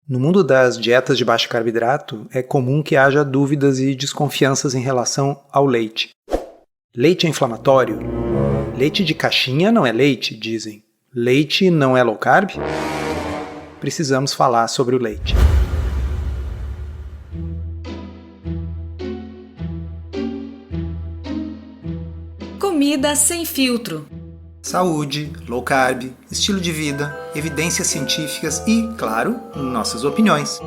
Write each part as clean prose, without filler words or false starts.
No mundo das dietas de baixo carboidrato, é comum que haja dúvidas e desconfianças em relação ao leite. Leite é inflamatório? Leite de caixinha não é leite, dizem. Leite não é low carb? Precisamos falar sobre o leite. Comida sem filtro. Saúde, low carb, estilo de vida, evidências científicas e, claro, nossas opiniões.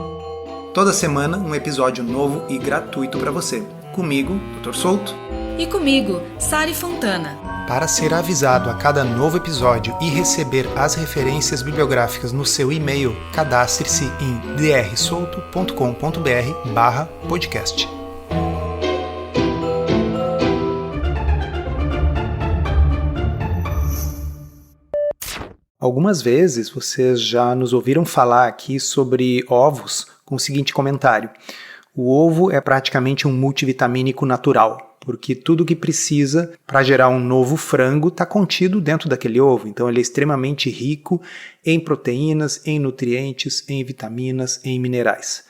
Toda semana um episódio novo e gratuito para você. Comigo, Dr. Souto. E comigo, Sari Fontana. Para ser avisado a cada novo episódio e receber as referências bibliográficas no seu e-mail, cadastre-se em drsolto.com.br/podcast. Algumas vezes vocês já nos ouviram falar aqui sobre ovos com o seguinte comentário: o ovo é praticamente um multivitamínico natural, porque tudo o que precisa para gerar um novo frango está contido dentro daquele ovo. Então ele é extremamente rico em proteínas, em nutrientes, em vitaminas, em minerais.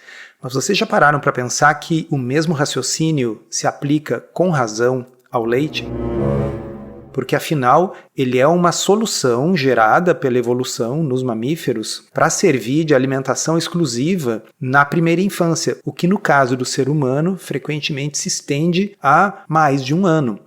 Mas vocês já pararam para pensar que o mesmo raciocínio se aplica com razão ao leite? Porque afinal ele é uma solução gerada pela evolução nos mamíferos para servir de alimentação exclusiva na primeira infância, o que no caso do ser humano frequentemente se estende a mais de um ano.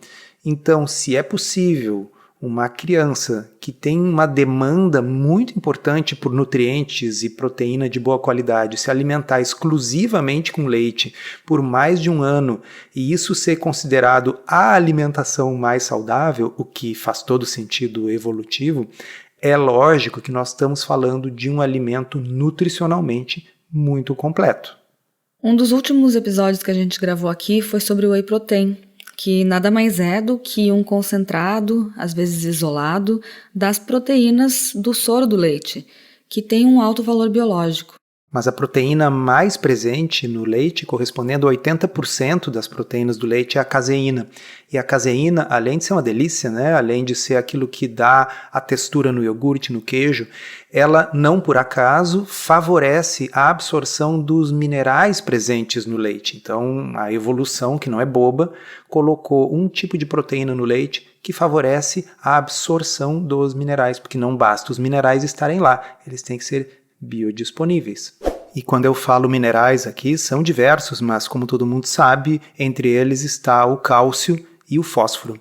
Então, se é possível uma criança que tem uma demanda muito importante por nutrientes e proteína de boa qualidade se alimentar exclusivamente com leite por mais de um ano e isso ser considerado a alimentação mais saudável, o que faz todo sentido evolutivo, é lógico que nós estamos falando de um alimento nutricionalmente muito completo. Um dos últimos episódios que a gente gravou aqui foi sobre o whey protein, que nada mais é do que um concentrado, às vezes isolado, das proteínas do soro do leite, que tem um alto valor biológico. Mas a proteína mais presente no leite, correspondendo a 80% das proteínas do leite, é a caseína. E a caseína, além de ser uma delícia, né? Além de ser aquilo que dá a textura no iogurte, no queijo, ela, não por acaso, favorece a absorção dos minerais presentes no leite. Então, a evolução, que não é boba, colocou um tipo de proteína no leite que favorece a absorção dos minerais, porque não basta os minerais estarem lá, eles têm que ser biodisponíveis. E quando eu falo minerais aqui, são diversos, mas como todo mundo sabe, entre eles está o cálcio e o fósforo.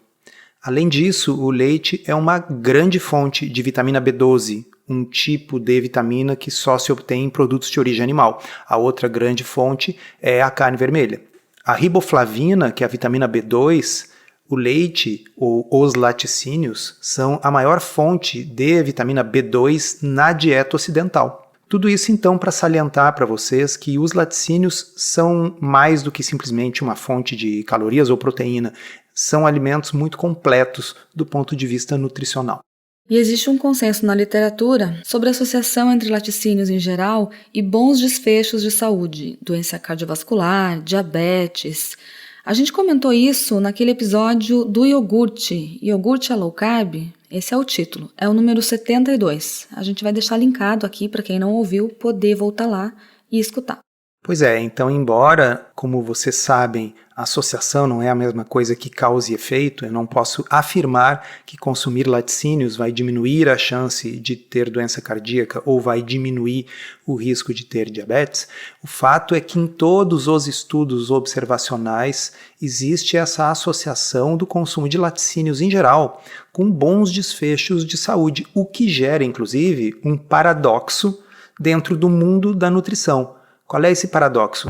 Além disso, o leite é uma grande fonte de vitamina B12, um tipo de vitamina que só se obtém em produtos de origem animal. A outra grande fonte é a carne vermelha. A riboflavina, que é a vitamina B2, o leite ou os laticínios são a maior fonte de vitamina B2 na dieta ocidental. Tudo isso, então, para salientar para vocês que os laticínios são mais do que simplesmente uma fonte de calorias ou proteína. São alimentos muito completos do ponto de vista nutricional. E existe um consenso na literatura sobre a associação entre laticínios em geral e bons desfechos de saúde, doença cardiovascular, diabetes. A gente comentou isso naquele episódio do iogurte. Iogurte é low carb? Esse é o título, é o número 72. A gente vai deixar linkado aqui para quem não ouviu poder voltar lá e escutar. Pois é, então embora, como vocês sabem, a associação não é a mesma coisa que causa e efeito, eu não posso afirmar que consumir laticínios vai diminuir a chance de ter doença cardíaca ou vai diminuir o risco de ter diabetes, o fato é que em todos os estudos observacionais existe essa associação do consumo de laticínios em geral com bons desfechos de saúde, o que gera, inclusive, um paradoxo dentro do mundo da nutrição. Qual é esse paradoxo?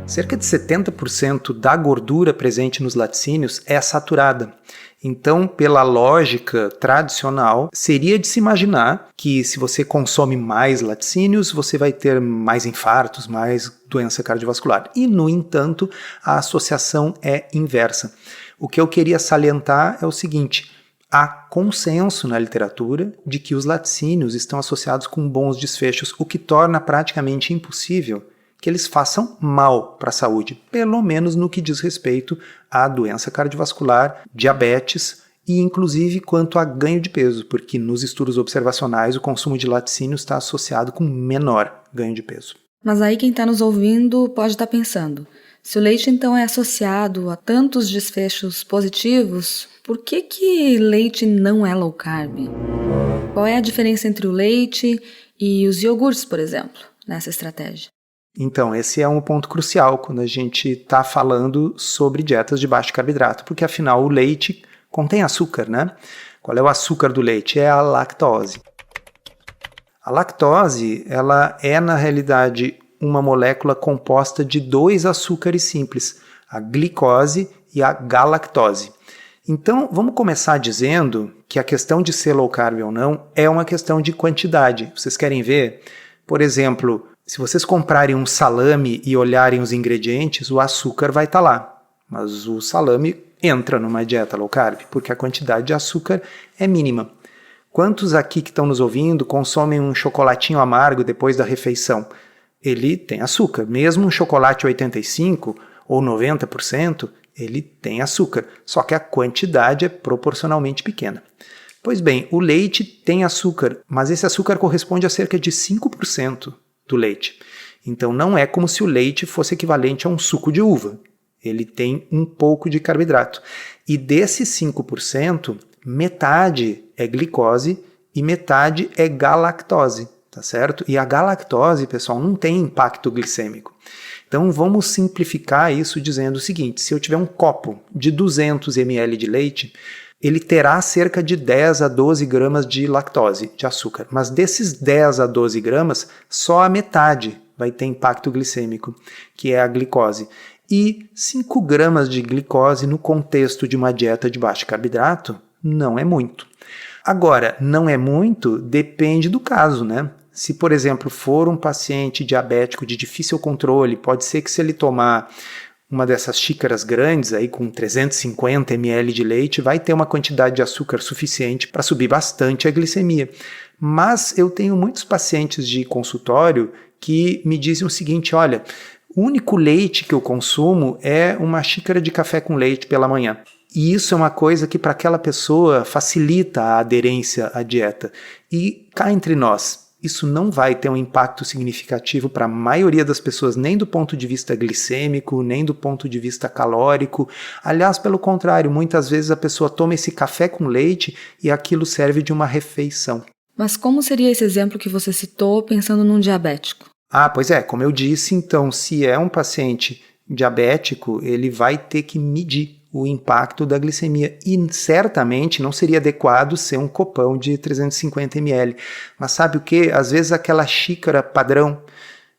Cerca de 70% da gordura presente nos laticínios é saturada. Então, pela lógica tradicional, seria de se imaginar que se você consome mais laticínios, você vai ter mais infartos, mais doença cardiovascular. E, no entanto, a associação é inversa. O que eu queria salientar é o seguinte: há consenso na literatura de que os laticínios estão associados com bons desfechos, o que torna praticamente impossível que eles façam mal para a saúde, pelo menos no que diz respeito à doença cardiovascular, diabetes e inclusive quanto a ganho de peso, porque nos estudos observacionais o consumo de laticínios está associado com menor ganho de peso. Mas aí quem está nos ouvindo pode estar pensando, se o leite então é associado a tantos desfechos positivos, por que leite não é low carb? Qual é a diferença entre o leite e os iogurtes, por exemplo, nessa estratégia? Então, esse é um ponto crucial quando a gente está falando sobre dietas de baixo carboidrato, porque afinal o leite contém açúcar, né? Qual é o açúcar do leite? É a lactose. A lactose, ela é na realidade uma molécula composta de 2 açúcares simples, a glicose e a galactose. Então, vamos começar dizendo que a questão de ser low carb ou não é uma questão de quantidade. Vocês querem ver? Por exemplo, se vocês comprarem um salame e olharem os ingredientes, o açúcar vai estar lá. Mas o salame entra numa dieta low carb, porque a quantidade de açúcar é mínima. Quantos aqui que estão nos ouvindo consomem um chocolatinho amargo depois da refeição? Ele tem açúcar. Mesmo um chocolate 85% ou 90%, ele tem açúcar. Só que a quantidade é proporcionalmente pequena. Pois bem, o leite tem açúcar, mas esse açúcar corresponde a cerca de 5% do leite. Então não é como se o leite fosse equivalente a um suco de uva. Ele tem um pouco de carboidrato. E desses 5%, metade é glicose e metade é galactose, tá certo? E a galactose, pessoal, não tem impacto glicêmico. Então vamos simplificar isso dizendo o seguinte, se eu tiver um copo de 200 ml de leite, ele terá cerca de 10 a 12 gramas de lactose, de açúcar. Mas desses 10 a 12 gramas, só a metade vai ter impacto glicêmico, que é a glicose. E 5 gramas de glicose no contexto de uma dieta de baixo carboidrato não é muito. Agora, não é muito depende do caso, né? Se, por exemplo, for um paciente diabético de difícil controle, pode ser que se ele tomar uma dessas xícaras grandes, aí com 350 ml de leite, vai ter uma quantidade de açúcar suficiente para subir bastante a glicemia. Mas eu tenho muitos pacientes de consultório que me dizem o seguinte, olha, o único leite que eu consumo é uma xícara de café com leite pela manhã. E isso é uma coisa que para aquela pessoa facilita a aderência à dieta. E cá entre nós, isso não vai ter um impacto significativo para a maioria das pessoas, nem do ponto de vista glicêmico, nem do ponto de vista calórico. Aliás, pelo contrário, muitas vezes a pessoa toma esse café com leite e aquilo serve de uma refeição. Mas como seria esse exemplo que você citou pensando num diabético? Pois é, como eu disse, então, se é um paciente diabético, ele vai ter que medir o impacto da glicemia e certamente não seria adequado ser um copão de 350 ml. Mas sabe o que? Às vezes aquela xícara padrão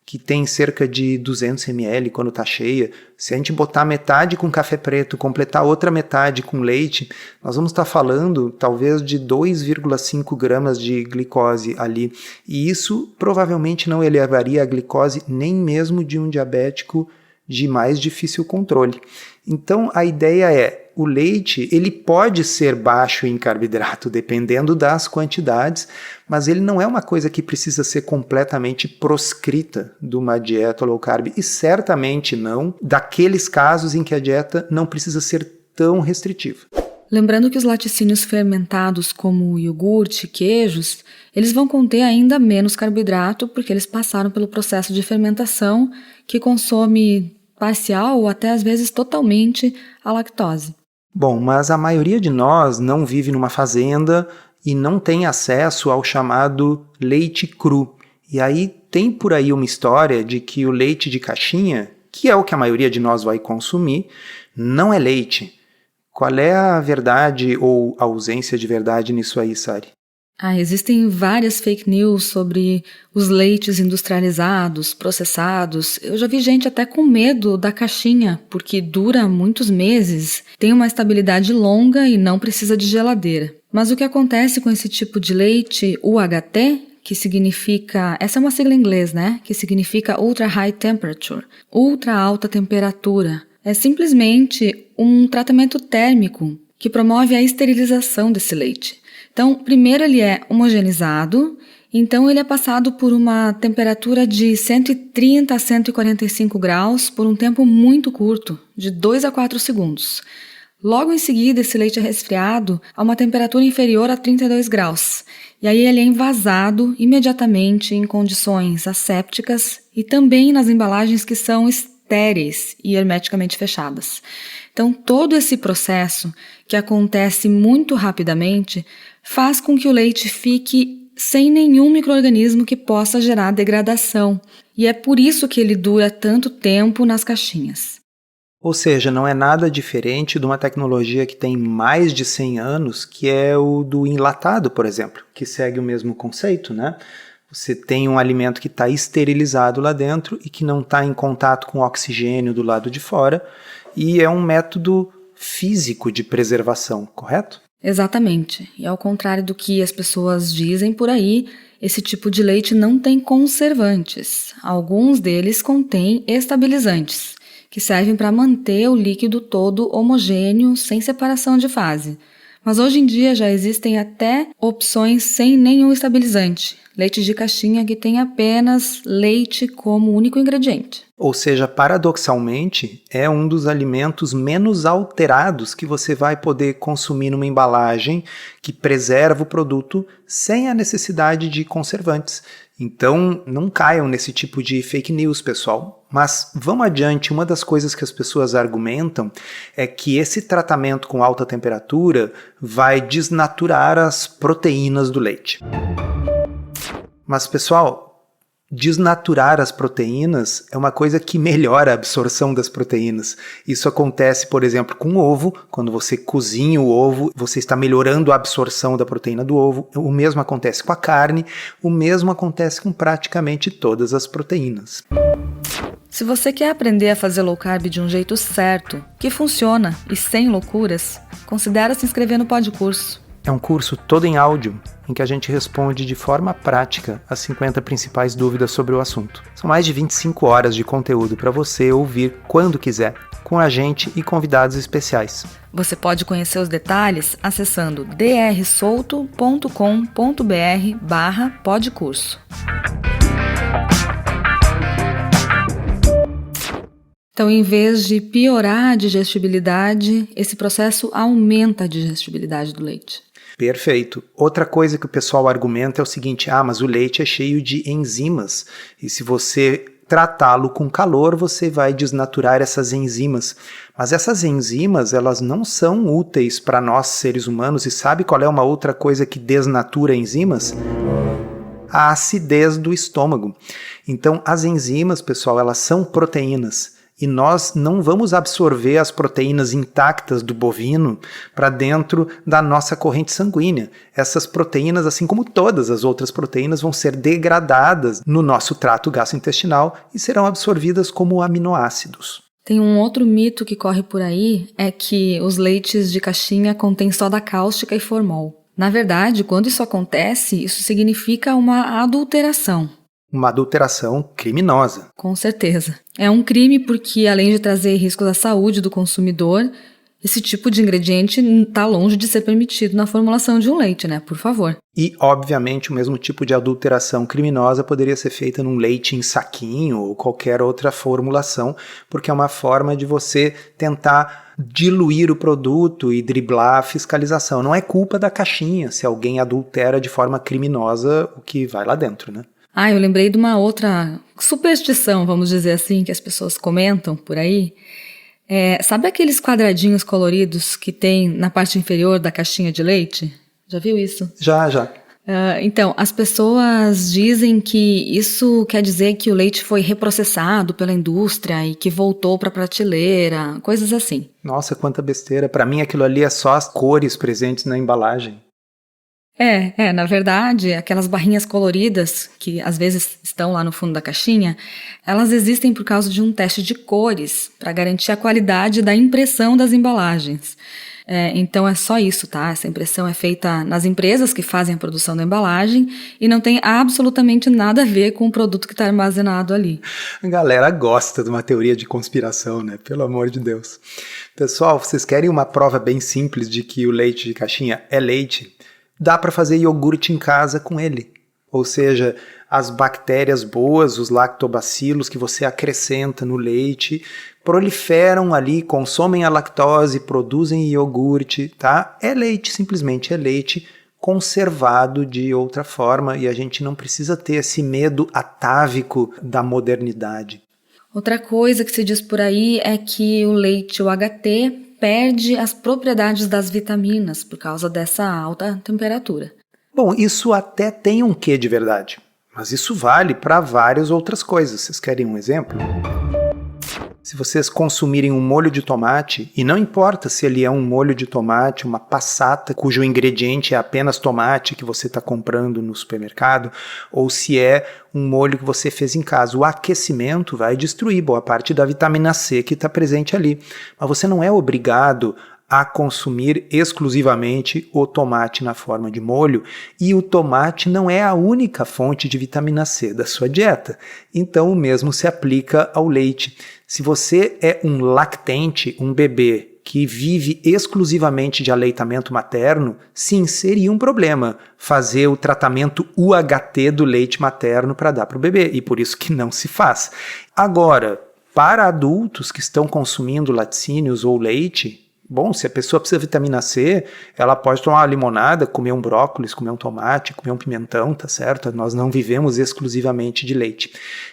que tem cerca de 200 ml quando está cheia, se a gente botar metade com café preto, completar outra metade com leite, nós vamos estar falando talvez de 2,5 gramas de glicose ali. E isso provavelmente não elevaria a glicose nem mesmo de um diabético de mais difícil controle. Então a ideia é, o leite ele pode ser baixo em carboidrato dependendo das quantidades, mas ele não é uma coisa que precisa ser completamente proscrita de uma dieta low carb e certamente não daqueles casos em que a dieta não precisa ser tão restritiva. Lembrando que os laticínios fermentados como iogurte, queijos, eles vão conter ainda menos carboidrato porque eles passaram pelo processo de fermentação que consome parcial ou até às vezes totalmente a lactose. Bom, mas a maioria de nós não vive numa fazenda e não tem acesso ao chamado leite cru. E aí tem por aí uma história de que o leite de caixinha, que é o que a maioria de nós vai consumir, não é leite. Qual é a verdade ou a ausência de verdade nisso aí, Sari? Existem várias fake news sobre os leites industrializados, processados. Eu já vi gente até com medo da caixinha, porque dura muitos meses, tem uma estabilidade longa e não precisa de geladeira. Mas o que acontece com esse tipo de leite UHT, que significa, essa é uma sigla em inglês, né? Que significa Ultra High Temperature, ultra alta temperatura. É simplesmente um tratamento térmico que promove a esterilização desse leite. Então, primeiro ele é homogeneizado, então ele é passado por uma temperatura de 130 a 145 graus por um tempo muito curto, de 2 a 4 segundos. Logo em seguida, esse leite é resfriado a uma temperatura inferior a 32 graus. E aí ele é envasado imediatamente em condições assépticas e também nas embalagens que são estéreis e hermeticamente fechadas. Então, todo esse processo, que acontece muito rapidamente, faz com que o leite fique sem nenhum micro-organismo que possa gerar degradação. E é por isso que ele dura tanto tempo nas caixinhas. Ou seja, não é nada diferente de uma tecnologia que tem mais de 100 anos, que é o do enlatado, por exemplo, que segue o mesmo conceito, né? Você tem um alimento que está esterilizado lá dentro e que não está em contato com oxigênio do lado de fora, e é um método físico de preservação, correto? Exatamente. E ao contrário do que as pessoas dizem por aí, esse tipo de leite não tem conservantes. Alguns deles contêm estabilizantes, que servem para manter o líquido todo homogêneo, sem separação de fase. Mas hoje em dia já existem até opções sem nenhum estabilizante. Leite de caixinha que tem apenas leite como único ingrediente. Ou seja, paradoxalmente, é um dos alimentos menos alterados que você vai poder consumir numa embalagem que preserva o produto sem a necessidade de conservantes. Então, não caiam nesse tipo de fake news, pessoal. Mas vamos adiante, uma das coisas que as pessoas argumentam é que esse tratamento com alta temperatura vai desnaturar as proteínas do leite. Mas, pessoal, desnaturar as proteínas é uma coisa que melhora a absorção das proteínas. Isso acontece, por exemplo, com o ovo. Quando você cozinha o ovo, você está melhorando a absorção da proteína do ovo. O mesmo acontece com a carne, o mesmo acontece com praticamente todas as proteínas. Se você quer aprender a fazer low carb de um jeito certo, que funciona e sem loucuras, considere se inscrever no Podcurso. É um curso todo em áudio, em que a gente responde de forma prática as 50 principais dúvidas sobre o assunto. São mais de 25 horas de conteúdo para você ouvir quando quiser, com a gente e convidados especiais. Você pode conhecer os detalhes acessando drsolto.com.br/podcurso. Então, em vez de piorar a digestibilidade, esse processo aumenta a digestibilidade do leite. Perfeito. Outra coisa que o pessoal argumenta é o seguinte: mas o leite é cheio de enzimas e se você tratá-lo com calor, você vai desnaturar essas enzimas. Mas essas enzimas, elas não são úteis para nós seres humanos. E sabe qual é uma outra coisa que desnatura enzimas? A acidez do estômago. Então, as enzimas, pessoal, elas são proteínas. E nós não vamos absorver as proteínas intactas do bovino para dentro da nossa corrente sanguínea. Essas proteínas, assim como todas as outras proteínas, vão ser degradadas no nosso trato gastrointestinal e serão absorvidas como aminoácidos. Tem um outro mito que corre por aí, é que os leites de caixinha contêm soda cáustica e formol. Na verdade, quando isso acontece, isso significa uma adulteração. Uma adulteração criminosa. Com certeza. É um crime porque, além de trazer riscos à saúde do consumidor, esse tipo de ingrediente está longe de ser permitido na formulação de um leite, né? Por favor. E, obviamente, o mesmo tipo de adulteração criminosa poderia ser feita num leite em saquinho ou qualquer outra formulação, porque é uma forma de você tentar diluir o produto e driblar a fiscalização. Não é culpa da caixinha se alguém adultera de forma criminosa o que vai lá dentro, né? Eu lembrei de uma outra superstição, vamos dizer assim, que as pessoas comentam por aí. Sabe aqueles quadradinhos coloridos que tem na parte inferior da caixinha de leite? Já viu isso? Já. Então, as pessoas dizem que isso quer dizer que o leite foi reprocessado pela indústria e que voltou para a prateleira, coisas assim. Nossa, quanta besteira. Para mim aquilo ali é só as cores presentes na embalagem. Na verdade, aquelas barrinhas coloridas que às vezes estão lá no fundo da caixinha, elas existem por causa de um teste de cores para garantir a qualidade da impressão das embalagens. Então é só isso, tá? Essa impressão é feita nas empresas que fazem a produção da embalagem e não tem absolutamente nada a ver com o produto que está armazenado ali. A galera gosta de uma teoria de conspiração, né? Pelo amor de Deus. Pessoal, vocês querem uma prova bem simples de que o leite de caixinha é leite? Dá para fazer iogurte em casa com ele. Ou seja, as bactérias boas, os lactobacilos que você acrescenta no leite, proliferam ali, consomem a lactose, produzem iogurte, tá? É leite, simplesmente é leite conservado de outra forma e a gente não precisa ter esse medo atávico da modernidade. Outra coisa que se diz por aí é que o leite UHT perde as propriedades das vitaminas por causa dessa alta temperatura. Bom, isso até tem um quê de verdade, mas isso vale para várias outras coisas. Vocês querem um exemplo? Se vocês consumirem um molho de tomate, e não importa se ele é um molho de tomate, uma passata cujo ingrediente é apenas tomate que você está comprando no supermercado, ou se é um molho que você fez em casa, o aquecimento vai destruir boa parte da vitamina C que está presente ali. Mas você não é obrigado a consumir exclusivamente o tomate na forma de molho, e o tomate não é a única fonte de vitamina C da sua dieta. Então o mesmo se aplica ao leite. Se você é um lactente, um bebê que vive exclusivamente de aleitamento materno, sim, seria um problema fazer o tratamento UHT do leite materno para dar para o bebê, e por isso que não se faz. Agora, para adultos que estão consumindo laticínios ou leite, bom, se a pessoa precisa de vitamina C, ela pode tomar uma limonada, comer um brócolis, comer um tomate, comer um pimentão, tá certo? Nós não vivemos exclusivamente de leite.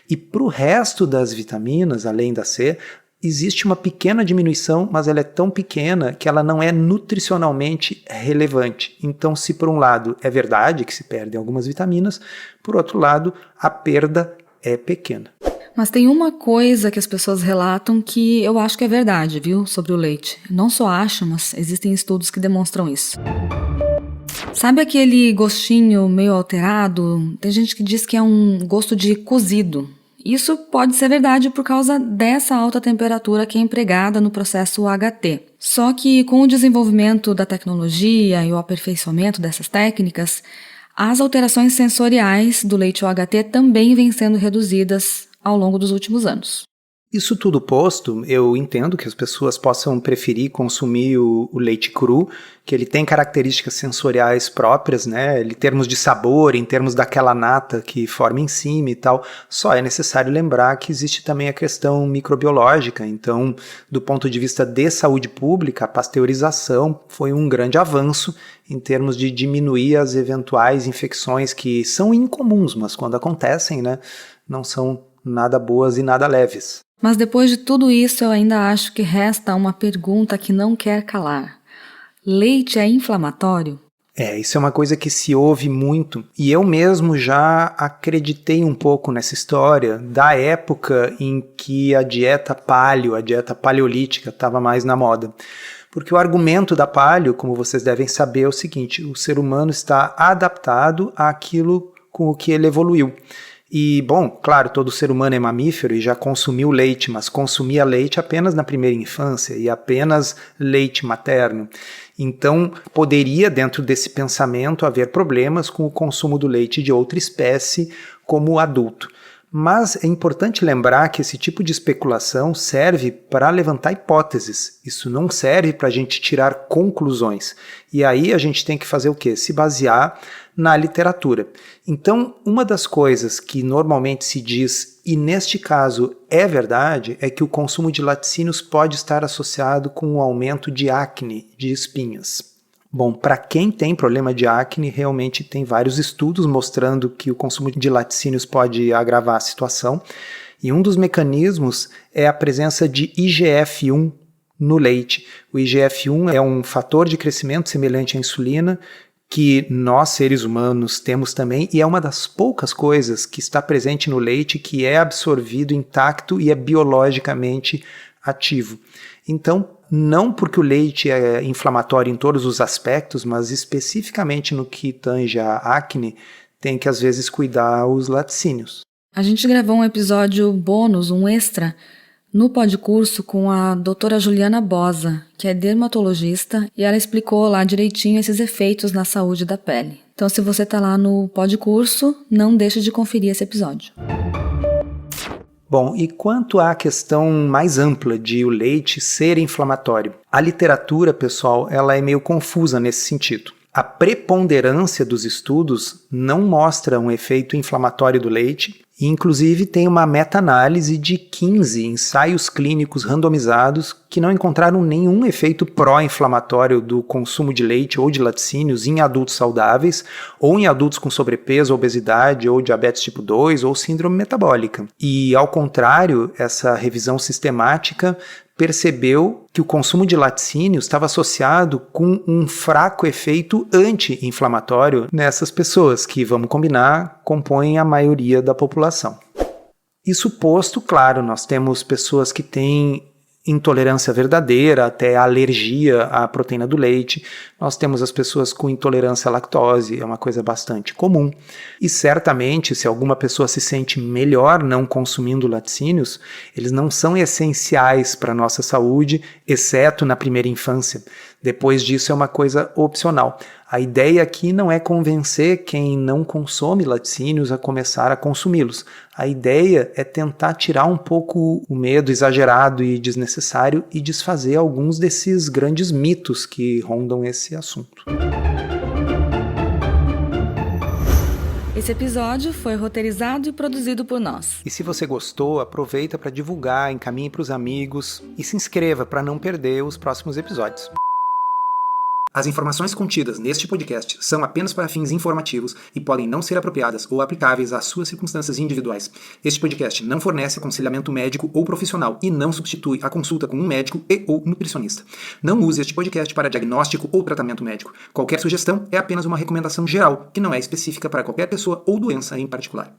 E para o resto das vitaminas, além da C, existe uma pequena diminuição, mas ela é tão pequena que ela não é nutricionalmente relevante. Então, se por um lado é verdade que se perdem algumas vitaminas, por outro lado, a perda é pequena. Mas tem uma coisa que as pessoas relatam que eu acho que é verdade, viu, sobre o leite. Não só acho, mas existem estudos que demonstram isso. Sabe aquele gostinho meio alterado? Tem gente que diz que é um gosto de cozido. Isso pode ser verdade por causa dessa alta temperatura que é empregada no processo UHT. Só que com o desenvolvimento da tecnologia e o aperfeiçoamento dessas técnicas, as alterações sensoriais do leite UHT também vêm sendo reduzidas ao longo dos últimos anos. Isso tudo posto, eu entendo que as pessoas possam preferir consumir o leite cru, que ele tem características sensoriais próprias, né? Em termos de sabor, em termos daquela nata que forma em cima e tal. Só é necessário lembrar que existe também a questão microbiológica. Então, do ponto de vista de saúde pública, a pasteurização foi um grande avanço em termos de diminuir as eventuais infecções que são incomuns, mas quando acontecem, né, não são nada boas e nada leves. Mas depois de tudo isso, eu ainda acho que resta uma pergunta que não quer calar. Leite é inflamatório? Isso é uma coisa que se ouve muito, e eu mesmo já acreditei um pouco nessa história da época em que a dieta paleo, a dieta paleolítica estava mais na moda. Porque o argumento da paleo, como vocês devem saber, é o seguinte: o ser humano está adaptado àquilo com o que ele evoluiu. E, bom, claro, todo ser humano é mamífero e já consumiu leite, mas consumia leite apenas na primeira infância e apenas leite materno. Então, poderia, dentro desse pensamento, haver problemas com o consumo do leite de outra espécie como adulto. Mas é importante lembrar que esse tipo de especulação serve para levantar hipóteses. Isso não serve para a gente tirar conclusões. E aí a gente tem que fazer o quê? Se basear na literatura. Então, uma das coisas que normalmente se diz, e neste caso é verdade, é que o consumo de laticínios pode estar associado com o aumento de acne, de espinhas. Bom, para quem tem problema de acne, realmente tem vários estudos mostrando que o consumo de laticínios pode agravar a situação. E um dos mecanismos é a presença de IGF-1 no leite. O IGF-1 é um fator de crescimento semelhante à insulina, que nós, seres humanos, temos também, e é uma das poucas coisas que está presente no leite que é absorvido intacto e é biologicamente ativo. Então, não porque o leite é inflamatório em todos os aspectos, mas especificamente no que tange a acne, tem que às vezes cuidar os laticínios. A gente gravou um episódio bônus, um extra, no podcurso com a doutora Juliana Bosa, que é dermatologista, e ela explicou lá direitinho esses efeitos na saúde da pele. Então, se você está lá no podcurso, não deixe de conferir esse episódio. Bom, e quanto à questão mais ampla de o leite ser inflamatório? A literatura, pessoal, ela é meio confusa nesse sentido. A preponderância dos estudos não mostra um efeito inflamatório do leite, e inclusive tem uma meta-análise de 15 ensaios clínicos randomizados que não encontraram nenhum efeito pró-inflamatório do consumo de leite ou de laticínios em adultos saudáveis, ou em adultos com sobrepeso, obesidade, ou diabetes tipo 2, ou síndrome metabólica. E, ao contrário, essa revisão sistemática percebeu que o consumo de laticínios estava associado com um fraco efeito anti-inflamatório nessas pessoas, que, vamos combinar, compõem a maioria da população. Isso posto, claro, nós temos pessoas que têm intolerância verdadeira, até alergia à proteína do leite. Nós temos as pessoas com intolerância à lactose, é uma coisa bastante comum. E certamente, se alguma pessoa se sente melhor não consumindo laticínios, eles não são essenciais para a nossa saúde, exceto na primeira infância. Depois disso é uma coisa opcional. A ideia aqui não é convencer quem não consome laticínios a começar a consumi-los. A ideia é tentar tirar um pouco o medo exagerado e desnecessário e desfazer alguns desses grandes mitos que rondam esse assunto. Esse episódio foi roteirizado e produzido por nós. E se você gostou, aproveita para divulgar, encaminhe para os amigos e se inscreva para não perder os próximos episódios. As informações contidas neste podcast são apenas para fins informativos e podem não ser apropriadas ou aplicáveis às suas circunstâncias individuais. Este podcast não fornece aconselhamento médico ou profissional e não substitui a consulta com um médico e ou nutricionista. Não use este podcast para diagnóstico ou tratamento médico. Qualquer sugestão é apenas uma recomendação geral, que não é específica para qualquer pessoa ou doença em particular.